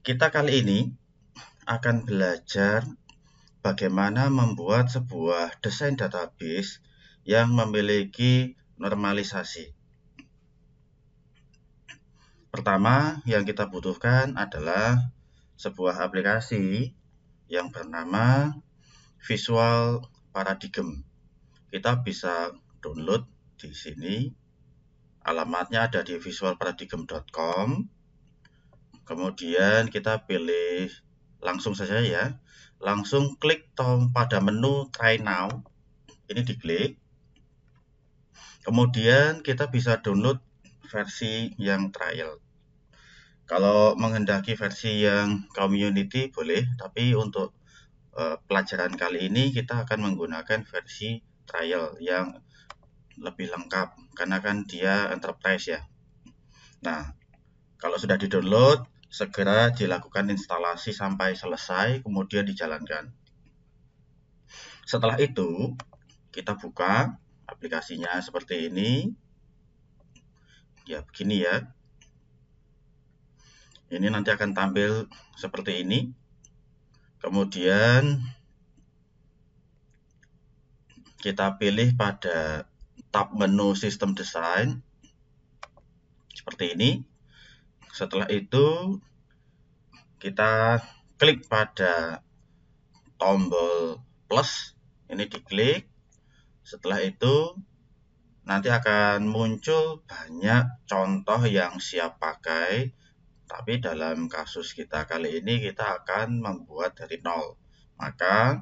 Kita kali ini akan belajar bagaimana membuat sebuah desain database yang memiliki normalisasi. Pertama, yang kita butuhkan adalah sebuah aplikasi yang bernama Visual Paradigm. Kita bisa download di sini. Alamatnya ada di visualparadigm.com. Kemudian kita pilih langsung saja ya. Langsung klik pada menu Try Now. Ini diklik. Kemudian kita bisa download versi yang trial. Kalau menghendaki versi yang community boleh, tapi untuk pelajaran kali ini kita akan menggunakan versi trial yang lebih lengkap karena kan dia enterprise ya. Nah, kalau sudah di-download, segera dilakukan instalasi sampai selesai, kemudian dijalankan. Setelah itu, kita buka aplikasinya seperti ini. Ya, begini ya. Ini nanti akan tampil seperti ini. Kemudian kita pilih pada tab menu System Design. Seperti ini. Setelah itu, kita klik pada tombol plus. Ini diklik. Setelah itu, nanti akan muncul banyak contoh yang siap pakai. Tapi dalam kasus kita kali ini, kita akan membuat dari nol. Maka,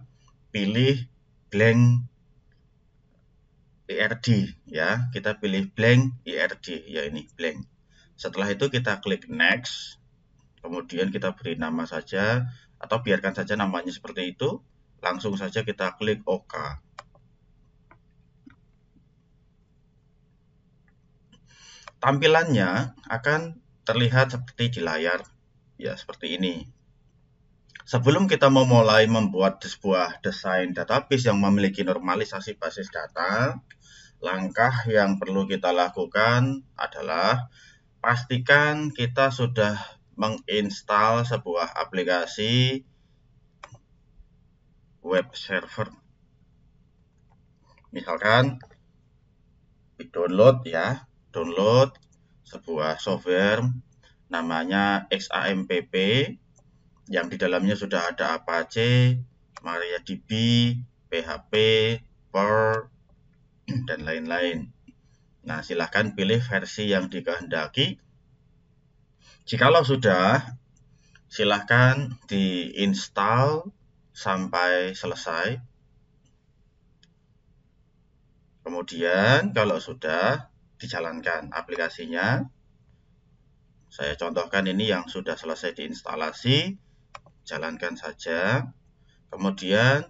pilih blank IRD ya. Kita pilih blank IRD, ya ini blank. Setelah itu kita klik next. Kemudian kita beri nama saja, atau biarkan saja namanya seperti itu. Langsung saja kita klik OK. Tampilannya akan terlihat seperti di layar, ya seperti ini. Sebelum kita memulai membuat sebuah desain database yang memiliki normalisasi basis data, langkah yang perlu kita lakukan adalah pastikan kita sudah menginstal sebuah aplikasi web server. Misalkan download ya, download sebuah software namanya XAMPP yang di dalamnya sudah ada Apache, MariaDB, PHP, Perl, dan lain-lain. Nah, silahkan pilih versi yang dikehendaki. Jikalau sudah, silahkan diinstal sampai selesai. Kemudian kalau sudah, dijalankan aplikasinya. Saya contohkan ini yang sudah selesai diinstalasi. Jalankan saja. Kemudian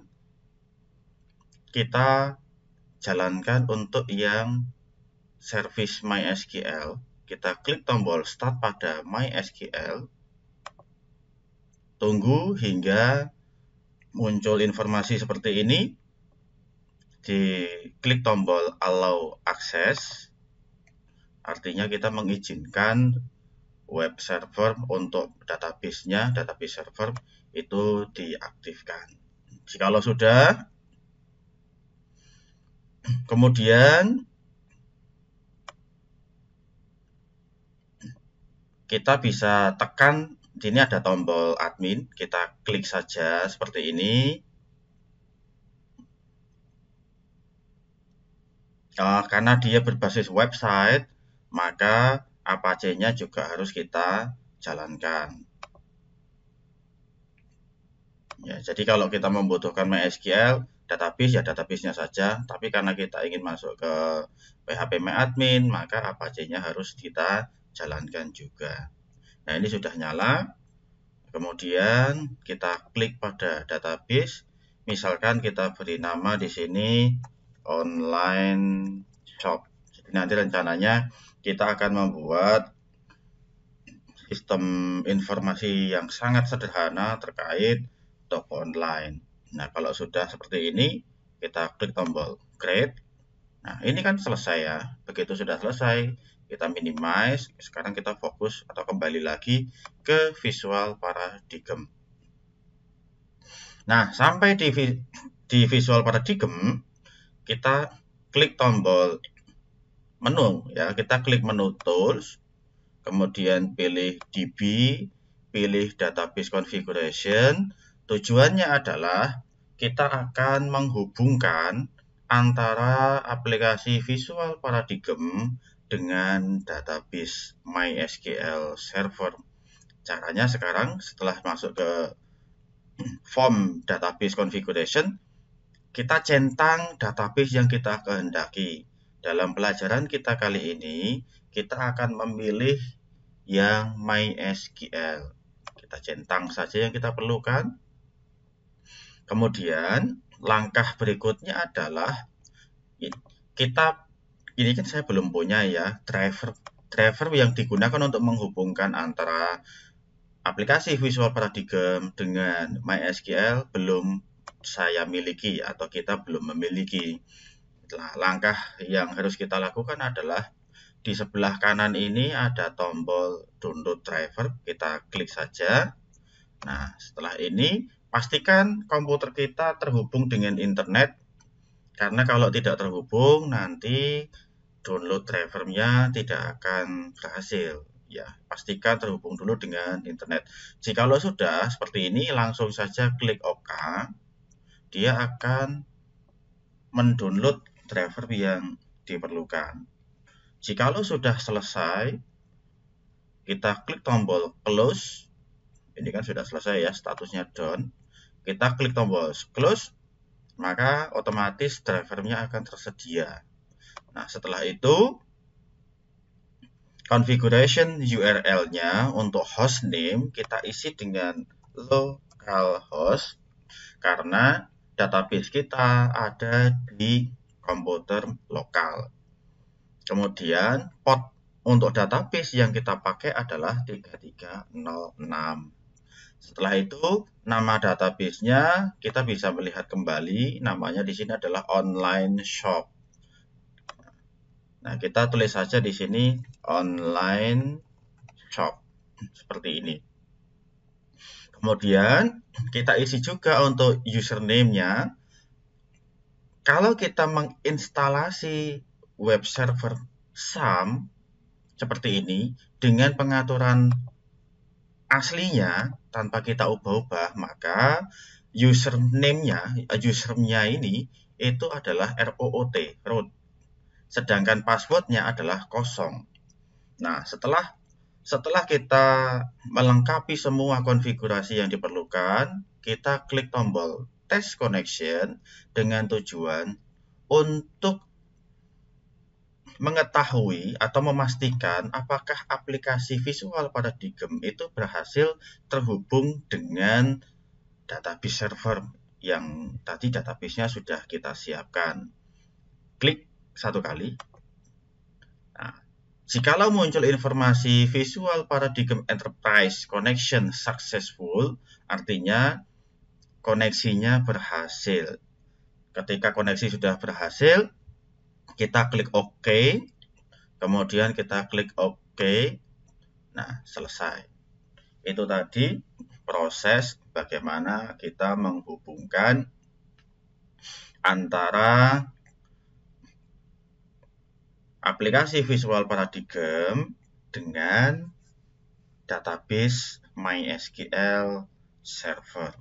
kita jalankan untuk yang service MySQL. Kita klik tombol start pada MySQL. Tunggu hingga muncul informasi seperti ini. Diklik tombol allow access. Artinya kita mengizinkan web server untuk database-nya, database server itu diaktifkan. Jikalau sudah, kemudian kita bisa tekan, di sini ada tombol admin, kita klik saja seperti ini. Karena dia berbasis website, maka Apache-nya juga harus kita jalankan. Ya, jadi kalau kita membutuhkan MySQL database, ya database-nya saja. Tapi karena kita ingin masuk ke PHPMyAdmin, maka Apache-nya harus kita jalankan juga. Nah, ini sudah nyala. Kemudian kita klik pada database. Misalkan kita beri nama di sini online shop. Jadi nanti rencananya kita akan membuat sistem informasi yang sangat sederhana terkait toko online. Nah, kalau sudah seperti ini, kita klik tombol create. Nah, ini kan selesai ya. Begitu sudah selesai, kita minimize. Sekarang kita fokus atau kembali lagi ke Visual Paradigm. Nah, sampai di Visual Paradigm, kita klik tombol menu ya, kita klik menu Tools, kemudian pilih DB, pilih Database Configuration. Tujuannya adalah kita akan menghubungkan antara aplikasi Visual Paradigm dengan database MySQL Server. Caranya sekarang setelah masuk ke form database configuration, kita centang database yang kita kehendaki. Dalam pelajaran kita kali ini, kita akan memilih yang MySQL. Kita centang saja yang kita perlukan. Kemudian, langkah berikutnya adalah ini kan saya belum punya ya, driver yang digunakan untuk menghubungkan antara aplikasi Visual Paradigm dengan MySQL belum saya miliki atau kita belum memiliki. Nah, langkah yang harus kita lakukan adalah di sebelah kanan ini ada tombol download driver, kita klik saja. Nah, setelah ini pastikan komputer kita terhubung dengan internet, karena kalau tidak terhubung nanti download drivernya tidak akan berhasil. Ya, pastikan terhubung dulu dengan internet. Jikalau sudah seperti ini, langsung saja klik OK. Dia akan mendownload driver yang diperlukan. Jikalau sudah selesai, kita klik tombol close. Ini kan sudah selesai ya, statusnya done. Kita klik tombol close, maka otomatis drivernya akan tersedia. Nah, setelah itu configuration URL-nya untuk hostname kita isi dengan localhost karena database kita ada di komputer lokal. Kemudian port untuk database yang kita pakai adalah 3306. Setelah itu nama database-nya kita bisa melihat kembali, namanya di sini adalah online shop. Nah, kita tulis saja di sini online shop seperti ini. Kemudian kita isi juga untuk username-nya. Kalau kita menginstalasi web server SAM seperti ini dengan pengaturan aslinya tanpa kita ubah-ubah, maka username-nya ini itu adalah root, sedangkan passwordnya adalah kosong. Nah, setelah kita melengkapi semua konfigurasi yang diperlukan, kita klik tombol test connection dengan tujuan untuk mengetahui atau memastikan apakah aplikasi Visual Paradigm itu berhasil terhubung dengan database server yang tadi database-nya sudah kita siapkan. Klik satu kali. Nah, jikalau muncul informasi Visual Paradigm Enterprise Connection Successful, artinya koneksinya berhasil. Ketika koneksi sudah berhasil, kita klik OK, kemudian kita klik OK. Nah, selesai. Itu tadi proses bagaimana kita menghubungkan antara aplikasi Visual Paradigm dengan database MySQL Server.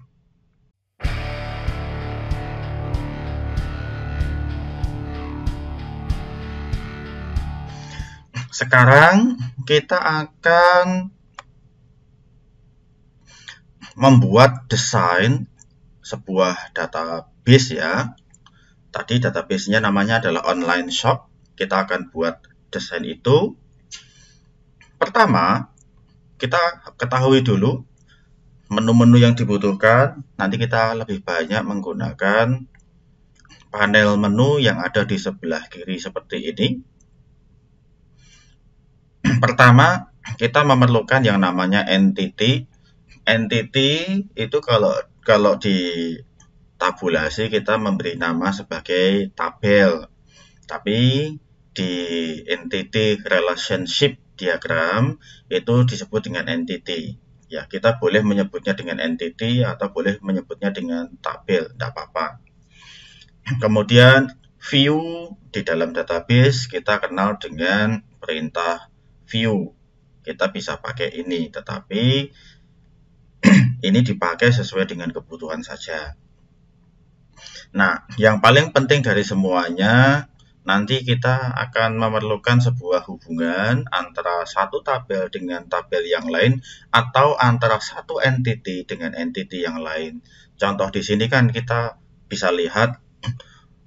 Sekarang kita akan membuat desain sebuah database ya. Tadi database-nya namanya adalah online shop. Kita akan buat desain itu. Pertama, kita ketahui dulu menu-menu yang dibutuhkan. Nanti kita lebih banyak menggunakan panel menu yang ada di sebelah kiri seperti ini. Pertama, kita memerlukan yang namanya entity. Entity itu kalau di tabulasi kita memberi nama sebagai tabel. Tapi di entity relationship diagram itu disebut dengan entity. Ya, kita boleh menyebutnya dengan entity atau boleh menyebutnya dengan tabel, tidak apa-apa. Kemudian view di dalam database kita kenal dengan perintah view. Kita bisa pakai ini, tetapi ini dipakai sesuai dengan kebutuhan saja. Nah, yang paling penting dari semuanya, nanti kita akan memerlukan sebuah hubungan antara satu tabel dengan tabel yang lain atau antara satu entity dengan entity yang lain. Contoh di sini kan kita bisa lihat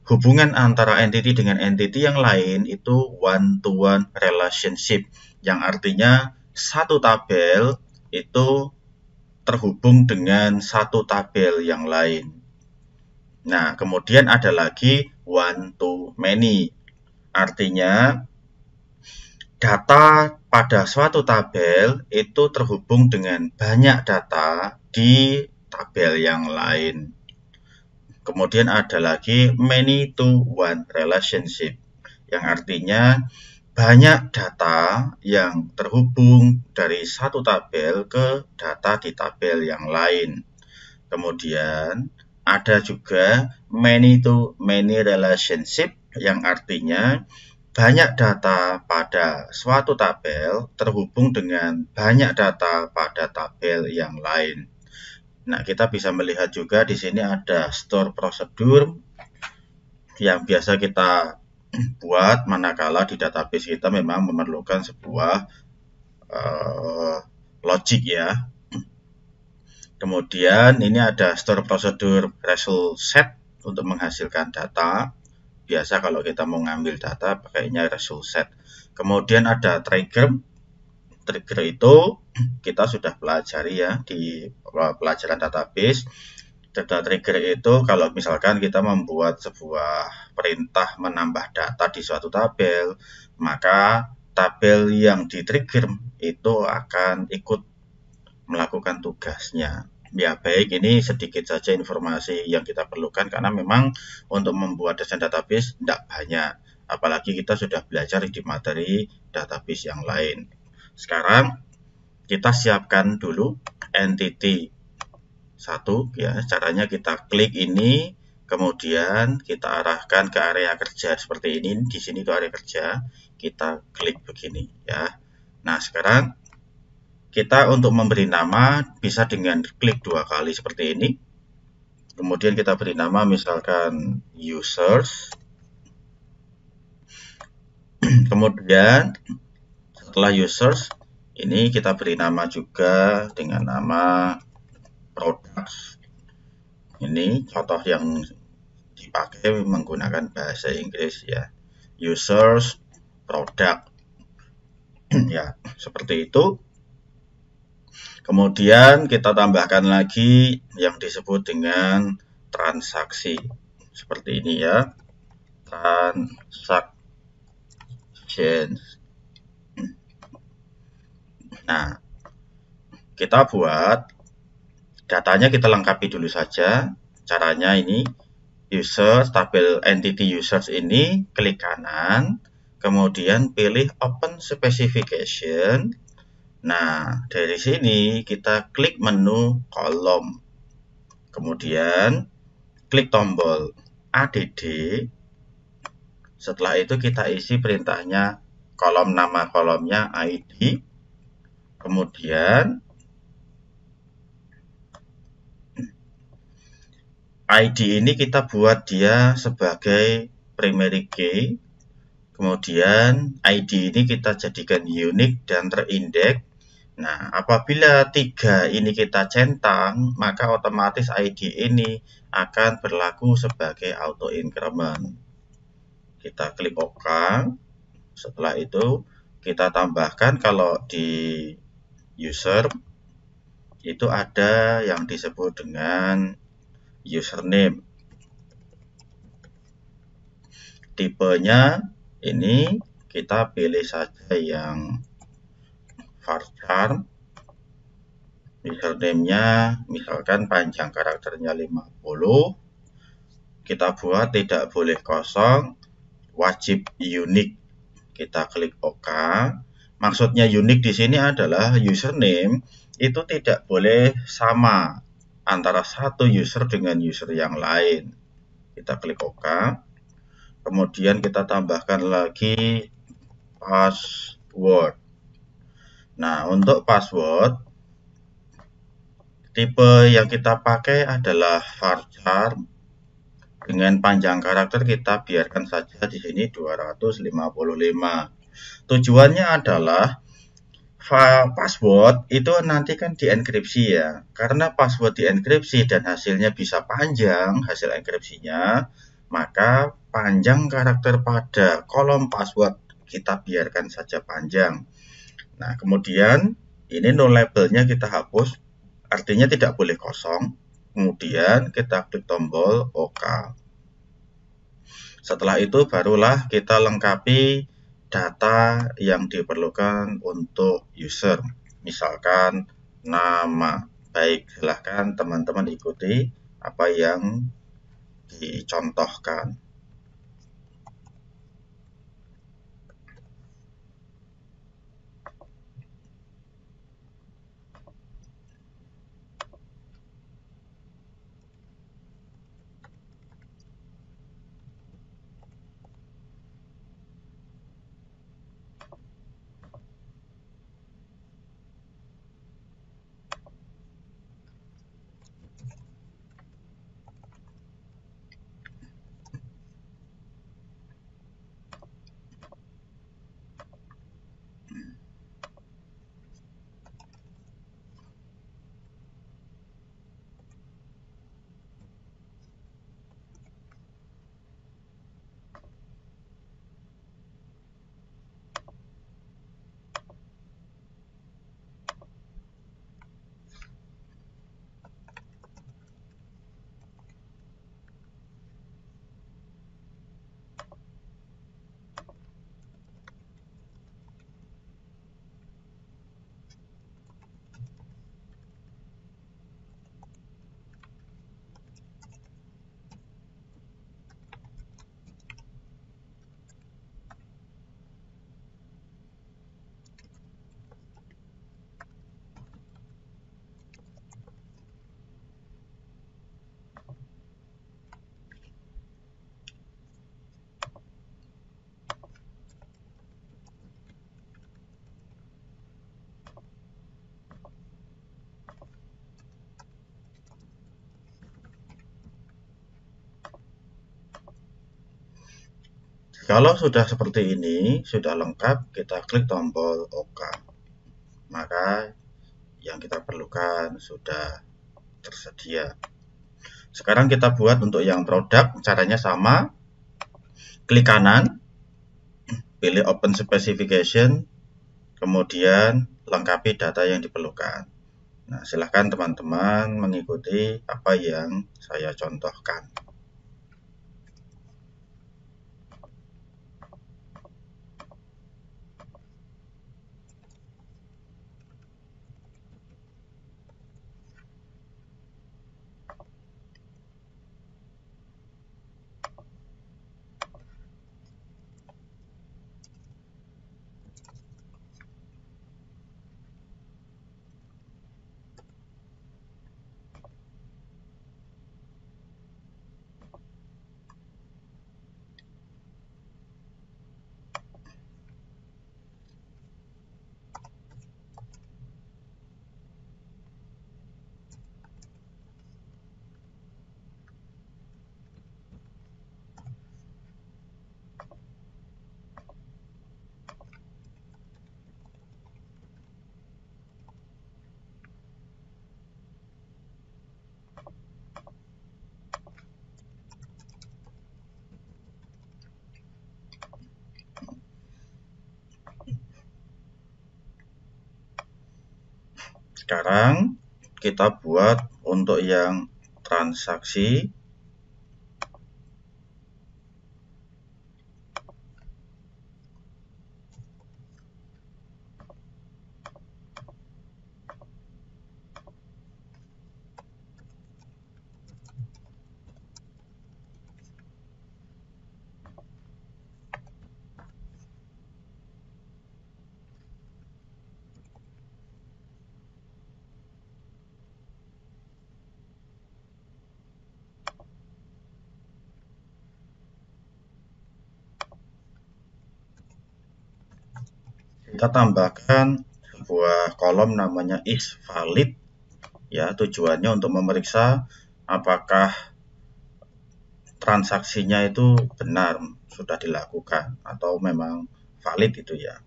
hubungan antara entity dengan entity yang lain itu one-to-one relationship, yang artinya satu tabel itu terhubung dengan satu tabel yang lain. Nah, kemudian ada lagi one-to-many, artinya data pada suatu tabel itu terhubung dengan banyak data di tabel yang lain. Kemudian ada lagi many-to-one relationship, yang artinya banyak data yang terhubung dari satu tabel ke data di tabel yang lain. Kemudian ada juga many-to-many relationship, yang artinya banyak data pada suatu tabel terhubung dengan banyak data pada tabel yang lain. Nah, kita bisa melihat juga di sini ada store prosedur yang biasa kita buat manakala di database kita memang memerlukan sebuah logic ya. Kemudian ini ada store prosedur result set untuk menghasilkan data. Biasa kalau kita mau ngambil data pakainya result set. Kemudian ada trigger. Trigger itu kita sudah pelajari ya di pelajaran database. Data trigger itu kalau misalkan kita membuat sebuah perintah menambah data di suatu tabel, maka tabel yang di-trigger itu akan ikut melakukan tugasnya. Ya, baik, ini sedikit saja informasi yang kita perlukan karena memang untuk membuat desain database tidak banyak, apalagi kita sudah belajar di materi database yang lain. Sekarang kita siapkan dulu entity 1 ya. Caranya kita klik ini, kemudian kita arahkan ke area kerja seperti ini. Di sini itu area kerja, kita klik begini ya. Nah, sekarang kita untuk memberi nama bisa dengan klik 2 kali seperti ini. Kemudian kita beri nama misalkan users. Kemudian setelah users, ini kita beri nama juga dengan nama products. Ini contoh yang dipakai menggunakan bahasa Inggris ya. Users, product. Ya, seperti itu. Kemudian kita tambahkan lagi yang disebut dengan transaksi. Seperti ini ya. Transactions. Nah, kita buat datanya, kita lengkapi dulu saja. Caranya ini, users, tabel entity users ini, klik kanan, kemudian pilih open specification. Nah, dari sini kita klik menu kolom, kemudian klik tombol add. Setelah itu kita isi perintahnya, kolom nama kolomnya ID, kemudian ID ini kita buat dia sebagai primary key, kemudian ID ini kita jadikan unique dan terindeks. Nah, apabila 3 ini kita centang, maka otomatis ID ini akan berlaku sebagai auto increment. Kita klik OK. Setelah itu kita tambahkan kalau di user itu ada yang disebut dengan username. Tipenya ini kita pilih saja yang varchar. Username-nya misalkan panjang karakternya 50. Kita buat tidak boleh kosong, wajib unik. kita klik OK. Maksudnya unik di sini adalah username itu tidak boleh sama antara satu user dengan user yang lain. Kita klik OK. Kemudian kita tambahkan lagi password. Nah, untuk password tipe yang kita pakai adalah varchar. Dengan panjang karakter kita biarkan saja di sini 255. Tujuannya adalah password itu nanti kan dienkripsi ya. Karena password dienkripsi dan hasilnya bisa panjang, hasil enkripsinya, maka panjang karakter pada kolom password kita biarkan saja panjang. Nah, kemudian ini no labelnya kita hapus, artinya tidak boleh kosong. Kemudian kita klik tombol OK. Setelah itu barulah kita lengkapi data yang diperlukan untuk user. Misalkan nama. Baik, silahkan teman-teman ikuti apa yang dicontohkan. Kalau sudah seperti ini, sudah lengkap, kita klik tombol OK. Maka yang kita perlukan sudah tersedia. Sekarang kita buat untuk yang produk, caranya sama. Klik kanan, pilih Open Specification, kemudian lengkapi data yang diperlukan. Nah, silahkan teman-teman mengikuti apa yang saya contohkan. Sekarang kita buat untuk yang transaksi. kita tambahkan sebuah kolom namanya isValid ya, tujuannya untuk memeriksa apakah transaksinya itu benar sudah dilakukan atau memang valid itu ya.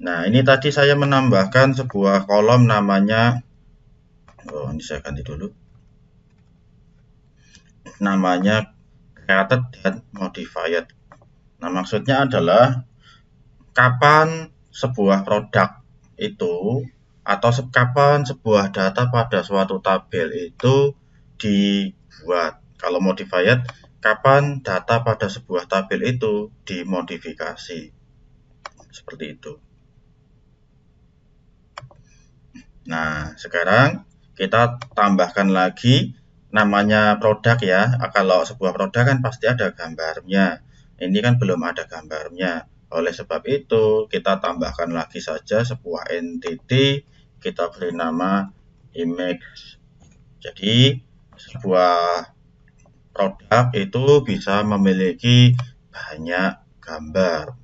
Nah, ini tadi saya menambahkan sebuah kolom namanya, ini saya ganti dulu, namanya created dan modified. Nah, maksudnya adalah kapan sebuah produk itu atau kapan sebuah data pada suatu tabel itu dibuat. Kalau modified, kapan data pada sebuah tabel itu dimodifikasi. Seperti itu. Nah, sekarang kita tambahkan lagi namanya produk ya. Kalau sebuah produk kan pasti ada gambarnya. Ini kan belum ada gambarnya. Oleh sebab itu, kita tambahkan lagi saja sebuah entity, kita beri nama image. Jadi, sebuah produk itu bisa memiliki banyak gambar.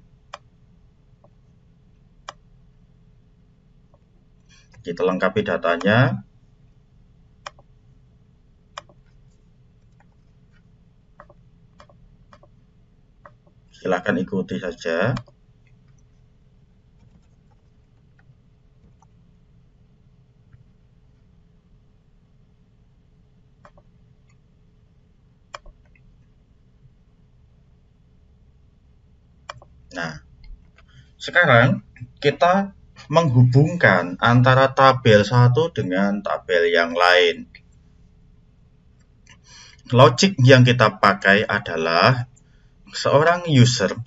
Kita lengkapi datanya. Silakan ikuti saja. Nah, sekarang kita menghubungkan antara tabel satu dengan tabel yang lain. Logik yang kita pakai adalah seorang user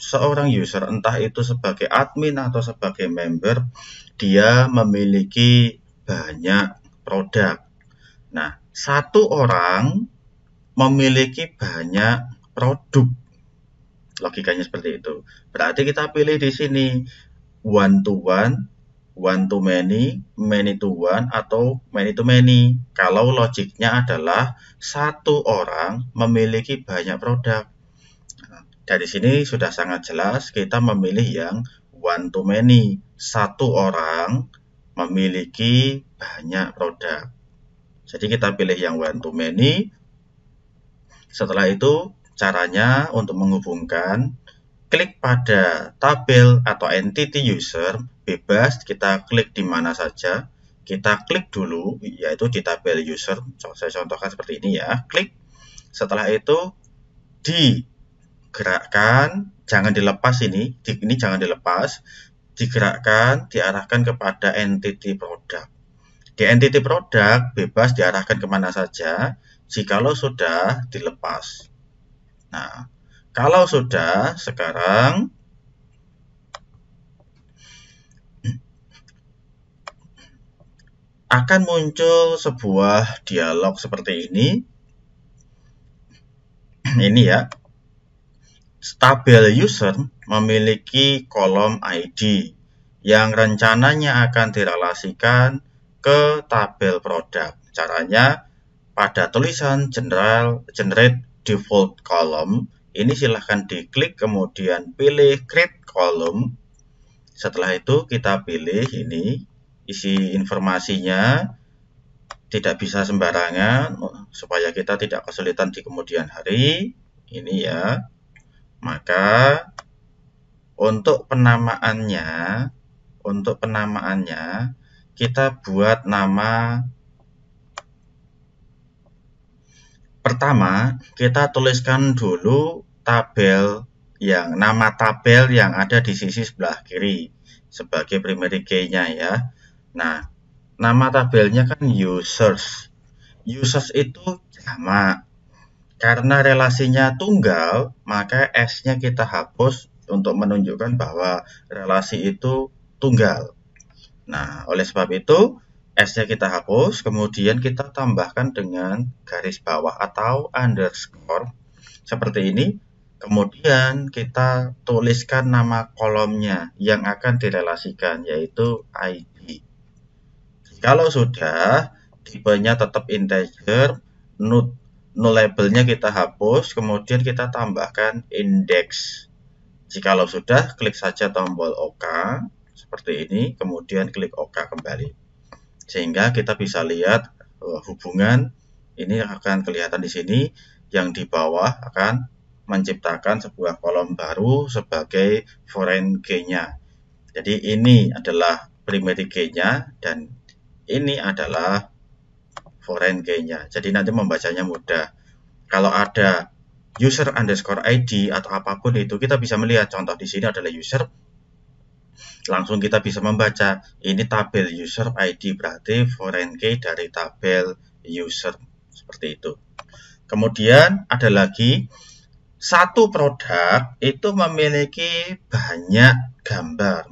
entah itu sebagai admin atau sebagai member, dia memiliki banyak produk. Nah, satu orang memiliki banyak produk. Logikanya seperti itu. Berarti kita pilih di sini one to one, one to many, many to one, atau many to many. Kalau logiknya adalah satu orang memiliki banyak produk. Dari sini sudah sangat jelas kita memilih yang one to many. Satu orang memiliki banyak produk. Jadi kita pilih yang one to many. Setelah itu caranya untuk menghubungkan, klik pada tabel atau entity user, bebas kita klik di mana saja. Kita klik dulu, yaitu di tabel user. Saya contohkan seperti ini ya, klik. Setelah itu digerakkan, jangan dilepas ini jangan dilepas. Digerakkan, diarahkan kepada entity produk. Di entity produk, bebas diarahkan kemana saja, jikalau sudah dilepas. Nah, kalau sudah, sekarang akan muncul sebuah dialog seperti ini. Ini ya, tabel user memiliki kolom ID yang rencananya akan direlasikan ke tabel produk. Caranya pada tulisan generate default column, ini silahkan diklik, kemudian pilih create column. Setelah itu kita pilih ini, isi informasinya tidak bisa sembarangan supaya kita tidak kesulitan di kemudian hari. Ini ya. Maka untuk penamaannya kita buat nama. Pertama, kita tuliskan dulu nama tabel yang ada di sisi sebelah kiri sebagai primary key-nya ya. Nah, nama tabelnya kan users. Users itu jamak. Karena relasinya tunggal, maka S-nya kita hapus untuk menunjukkan bahwa relasi itu tunggal. Nah, oleh sebab itu S-nya kita hapus, kemudian kita tambahkan dengan garis bawah atau underscore seperti ini. Kemudian kita tuliskan nama kolomnya yang akan direlasikan, yaitu ID. Kalau sudah, tipenya tetap integer, null labelnya kita hapus, kemudian kita tambahkan index. Jikalau sudah, klik saja tombol OK seperti ini, kemudian klik OK kembali. Sehingga kita bisa lihat hubungan ini akan kelihatan di sini, yang di bawah akan menciptakan sebuah kolom baru sebagai foreign key-nya. Jadi ini adalah primary key-nya dan ini adalah foreign key-nya. Jadi nanti membacanya mudah. Kalau ada user underscore ID atau apapun itu, kita bisa melihat contoh di sini adalah user, langsung kita bisa membaca ini tabel user ID, berarti foreign key dari tabel user, seperti itu. Kemudian ada lagi, satu produk itu memiliki banyak gambar.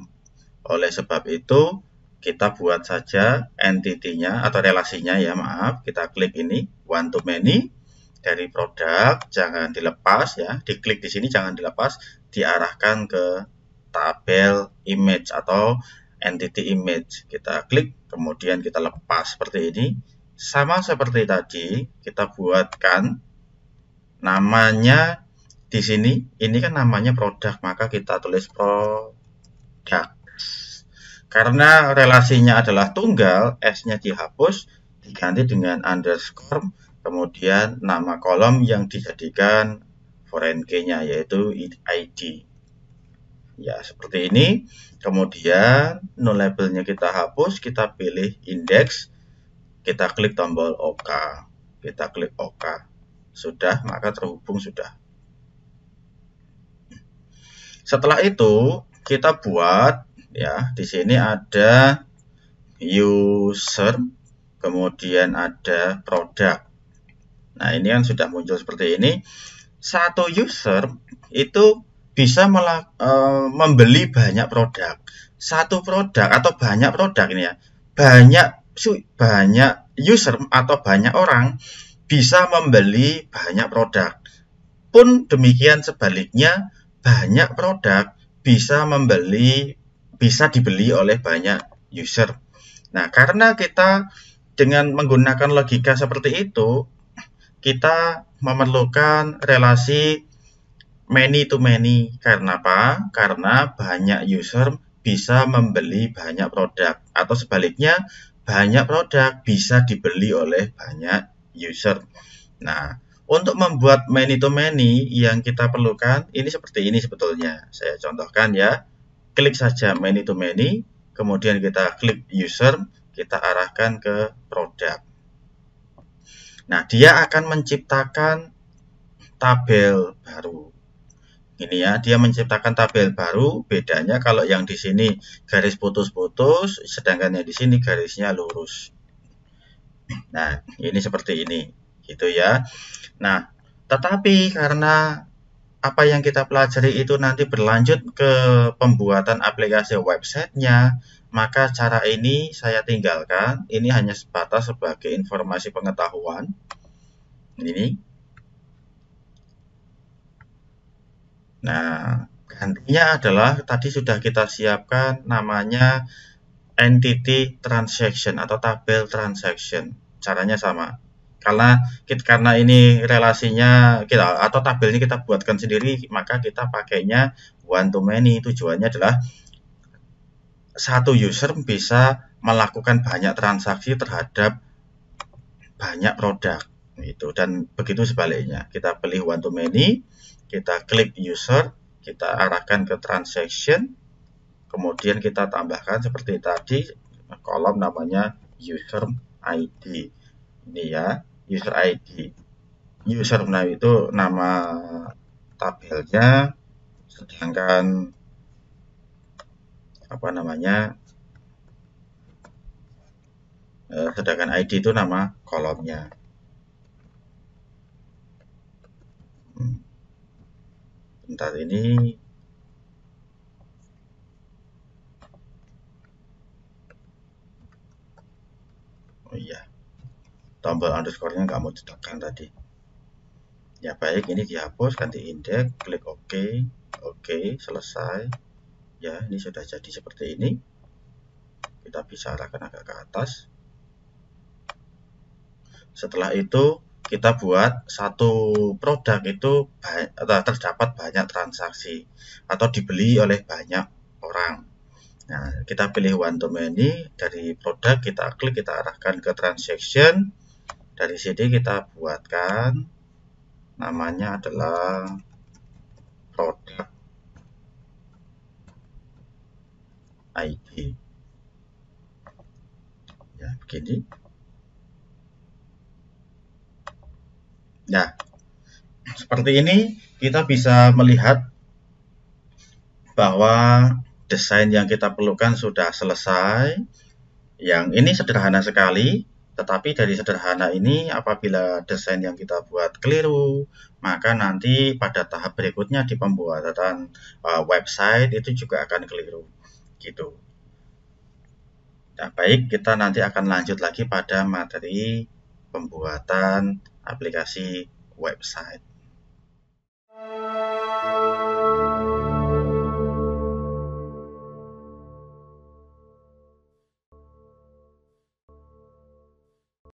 Oleh sebab itu kita buat saja entity-nya atau relasinya ya, maaf, kita klik ini one to many. Dari produk jangan dilepas ya, diklik di sini jangan dilepas, diarahkan ke tabel image atau entity image. Kita klik kemudian kita lepas seperti ini. Sama seperti tadi, kita buatkan namanya di sini. Ini kan namanya produk, maka kita tulis produk. Karena relasinya adalah tunggal, S-nya dihapus, diganti dengan underscore, kemudian nama kolom yang dijadikan foreign key-nya yaitu ID. Ya, seperti ini. Kemudian null labelnya kita hapus, kita pilih index, kita klik tombol OK. Kita klik OK. Sudah, maka terhubung sudah. Setelah itu kita buat ya, di sini ada user, kemudian ada produk. Nah, ini kan sudah muncul seperti ini. Satu user itu bisa membeli banyak produk. Satu produk atau banyak produk ini ya. Banyak user atau banyak orang bisa membeli banyak produk. Pun demikian sebaliknya, banyak produk bisa dibeli oleh banyak user. Nah, karena kita dengan menggunakan logika seperti itu, kita memerlukan relasi many to many. Karena apa? Karena banyak user bisa membeli banyak produk. Atau sebaliknya, banyak produk bisa dibeli oleh banyak user. Nah, untuk membuat many to many yang kita perlukan, ini seperti ini sebetulnya. Saya contohkan ya. Klik saja many to many, kemudian kita klik user, kita arahkan ke produk. Nah, dia akan menciptakan tabel baru. Ini ya, dia menciptakan tabel baru. Bedanya kalau yang di sini garis putus-putus, sedangkan yang di sini garisnya lurus. Nah, ini seperti ini, gitu ya. Nah, tetapi karena apa yang kita pelajari itu nanti berlanjut ke pembuatan aplikasi websitenya, maka cara ini saya tinggalkan. Ini hanya sebatas sebagai informasi pengetahuan. Ini. Nah, gantinya adalah tadi sudah kita siapkan namanya entity transaction atau tabel transaction. Caranya sama. Karena ini relasinya kita atau tabelnya kita buatkan sendiri, maka kita pakainya one to many. Tujuannya adalah satu user bisa melakukan banyak transaksi terhadap banyak produk itu, dan begitu sebaliknya. Kita pilih one to many, kita klik user, kita arahkan ke transaction, kemudian kita tambahkan seperti tadi kolom namanya user ID. Ini ya, user ID. User itu nama tabelnya, sedangkan sedangkan ID itu nama kolomnya. Bentar ini. Oh iya, tombol underscore-nya nggak mau ditekan tadi. Ya baik, ini dihapus, ganti indeks, klik OK. Oke, selesai. Ya, ini sudah jadi seperti ini. Kita bisa arahkan agak ke atas. Setelah itu kita buat satu produk itu terdapat banyak transaksi atau dibeli oleh banyak orang. Nah, kita pilih one to many, dari produk kita klik, kita arahkan ke transaction. Dari sini kita buatkan namanya adalah produk ID. Ya, begini. Nah, seperti ini kita bisa melihat bahwa desain yang kita perlukan sudah selesai. Yang ini sederhana sekali, tetapi dari sederhana ini apabila desain yang kita buat keliru, maka nanti pada tahap berikutnya di pembuatan website itu juga akan keliru. Gitu. Nah, baik, kita nanti akan lanjut lagi pada materi pembuatan aplikasi website.